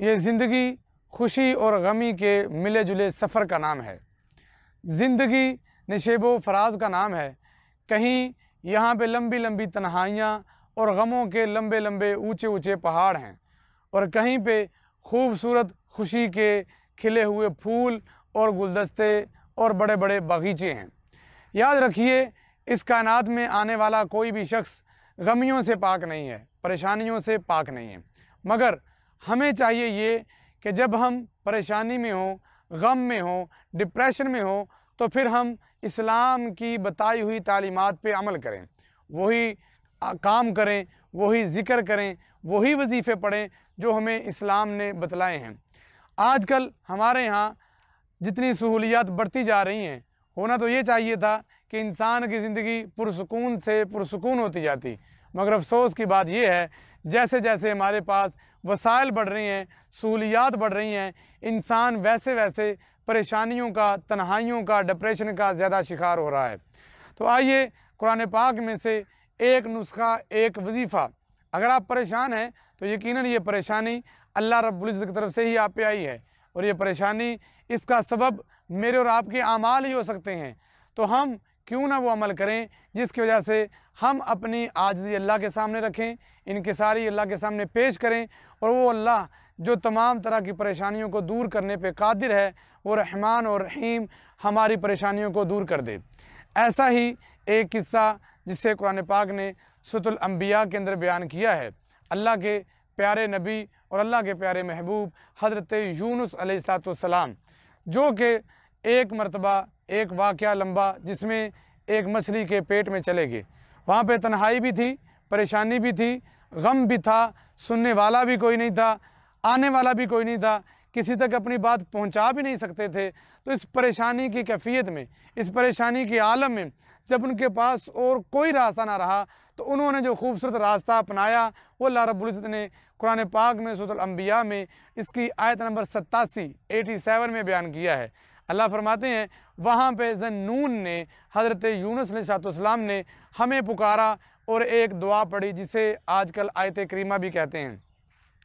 ये ज़िंदगी खुशी और गमी के मिले जुले सफ़र का नाम है। ज़िंदगी नशेबो फराज का नाम है। कहीं यहाँ पे लंबी लंबी तन्हाइयाँ और गमों के लंबे लंबे ऊंचे ऊंचे पहाड़ हैं, और कहीं पे खूबसूरत खुशी के खिले हुए फूल और गुलदस्ते और बड़े बड़े बगीचे हैं। याद रखिए, इस कायनात में आने वाला कोई भी शख्स गमियों से पाक नहीं है, परेशानियों से पाक नहीं है। मगर हमें चाहिए ये कि जब हम परेशानी में हों, गम में हों, डिप्रेशन में हों, तो फिर हम इस्लाम की बताई हुई तालीमात पे अमल करें, वही काम करें, वही ज़िक्र करें, वही वजीफ़े पढ़ें जो हमें इस्लाम ने बतलाए हैं। आजकल हमारे यहाँ जितनी सहूलियात बढ़ती जा रही हैं, होना तो ये चाहिए था कि इंसान की ज़िंदगी पुरसुकून से पुरसुकून होती जाती, मगर अफसोस की बात यह है, जैसे जैसे हमारे पास वसाइल बढ़ रही हैं, सहूलियात बढ़ रही हैं, इंसान वैसे वैसे परेशानियों का, तन्हाइयों का, डिप्रेशन का ज़्यादा शिकार हो रहा है। तो आइए कुरान पाक में से एक नुस्खा, एक वजीफ़ा, अगर आप परेशान हैं तो यकीनन ये परेशानी अल्लाह रब्बुल इज़्ज़त की तरफ से ही आप पे आई है, और ये परेशानी, इसका सबब मेरे और आपके आमाल ही हो सकते हैं। तो हम क्यों ना वो अमल करें जिसकी वजह से हम अपनी आजिज़ी अल्लाह के सामने रखें, इनकिसारी अल्लाह के सामने पेश करें, और वो अल्लाह जो तमाम तरह की परेशानियों को दूर करने पे कादिर है, वो रहमान और रहीम हमारी परेशानियों को दूर कर दे। ऐसा ही एक किस्सा जिसे कुरान पाक ने सूरह अल-अंबिया के अंदर बयान किया है, अल्लाह के प्यारे नबी और अल्लाह के प्यारे महबूब हज़रत यूनुस अलैहिस्सलाम, जो कि एक मरतबा एक वाक़या लंबा जिसमें एक मछली के पेट में चले गए। वहाँ पे तन्हाई भी थी, परेशानी भी थी, गम भी था, सुनने वाला भी कोई नहीं था, आने वाला भी कोई नहीं था, किसी तक अपनी बात पहुँचा भी नहीं सकते थे। तो इस परेशानी की कैफियत में, इस परेशानी के आलम में जब उनके पास और कोई रास्ता ना रहा, तो उन्होंने जो खूबसूरत रास्ता अपनाया वो अल्लाह रब्बुल इज़्ज़त ने कुरान पाक में सूरह अल-अंबिया में इसकी आयत नंबर 87 में बयान किया है। अल्लाह फरमाते हैं, वहाँ पे ज़न्नून ने, हज़रत यूनुस अलैहिस्सलाम ने हमें पुकारा और एक दुआ पढ़ी जिसे आजकल आयत करीमा भी कहते हैं।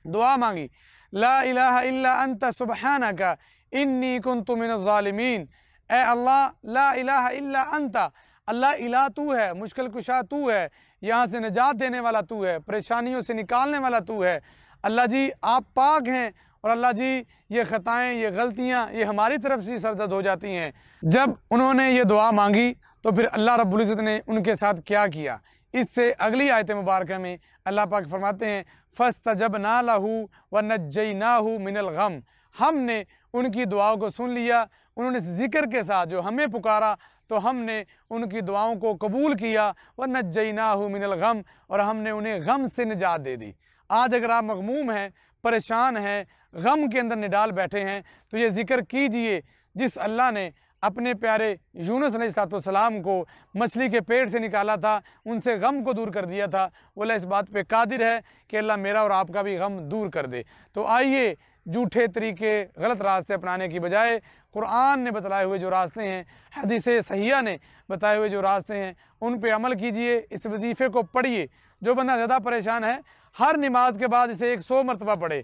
दुआ मांगी, ला इलाहा इल्ला अंता सुब्हानका इन्नी कुन्तु मिनज़ ज़ालिमीन। ए अल्लाह, ला इलाहा इल्ला अंता, अल्लाह इला तू है, मुश्किल कुशा तू है, यहाँ से निजात देने वाला तू है, परेशानियों से निकालने वाला तू है। अल्लाह जी आप पाक हैं, और अल्लाह जी ये ख़ताएँ, ये गलतियाँ, ये हमारी तरफ से सरजद हो जाती हैं। जब उन्होंने ये दुआ मांगी तो फिर अल्लाह रब्बुल इज़्ज़त ने उनके साथ क्या किया, इससे अगली आयत मुबारक में अल्लाह पाक फरमाते हैं, फ़स्तजबना लहू व नज्जयनाहू मिनल गम। हमने उनकी दुआओं को सुन लिया, उन्होंने ज़िक्र के साथ जो हमें पुकारा तो हमने उनकी दुआओं को कबूल किया, व नज्जयनाहू मिनल गम, और हमने उन्हें गम से निजात दे दी। आज अगर आप मग़मूम हैं, परेशान हैं, गम के अंदर निडाल बैठे हैं, तो ये ज़िक्र कीजिए जिस अल्लाह ने अपने प्यारे यूनुस अलैहिस्सलाम को मछली के पेट से निकाला था, उनसे गम को दूर कर दिया था, वो अल्लाह इस बात पे कादिर है कि अल्लाह मेरा और आपका भी गम दूर कर दे। तो आइए झूठे तरीके, गलत रास्ते अपनाने की बजाय कुरान ने बतलाए हुए जो रास्ते हैं, हदीस सहिया ने बताए हुए जो रास्ते हैं, उन पे अमल कीजिए, इस वजीफ़े को पढ़िए। जो बंदा ज़्यादा परेशान है, हर नमाज के बाद इसे 100 मरतबा पढ़े।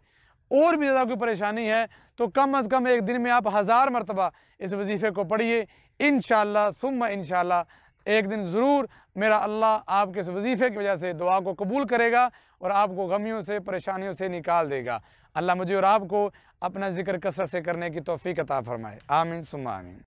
और भी ज़्यादा कोई परेशानी है तो कम अज़ कम एक दिन में आप 1000 मरतबा इस वजीफ़े को पढ़िए। इंशाअल्लाह सुम्मा इंशाअल्लाह एक दिन ज़रूर मेरा अल्लाह आपके इस वजीफ़े की वजह से दुआ को कबूल करेगा और आपको गमियों से, परेशानियों से निकाल देगा। अल्लाह मुझे और आपको अपना ज़िक्र कसरत से करने की तौफ़ीक़ अता फ़रमाए। आमीन सुम्मा आमीन।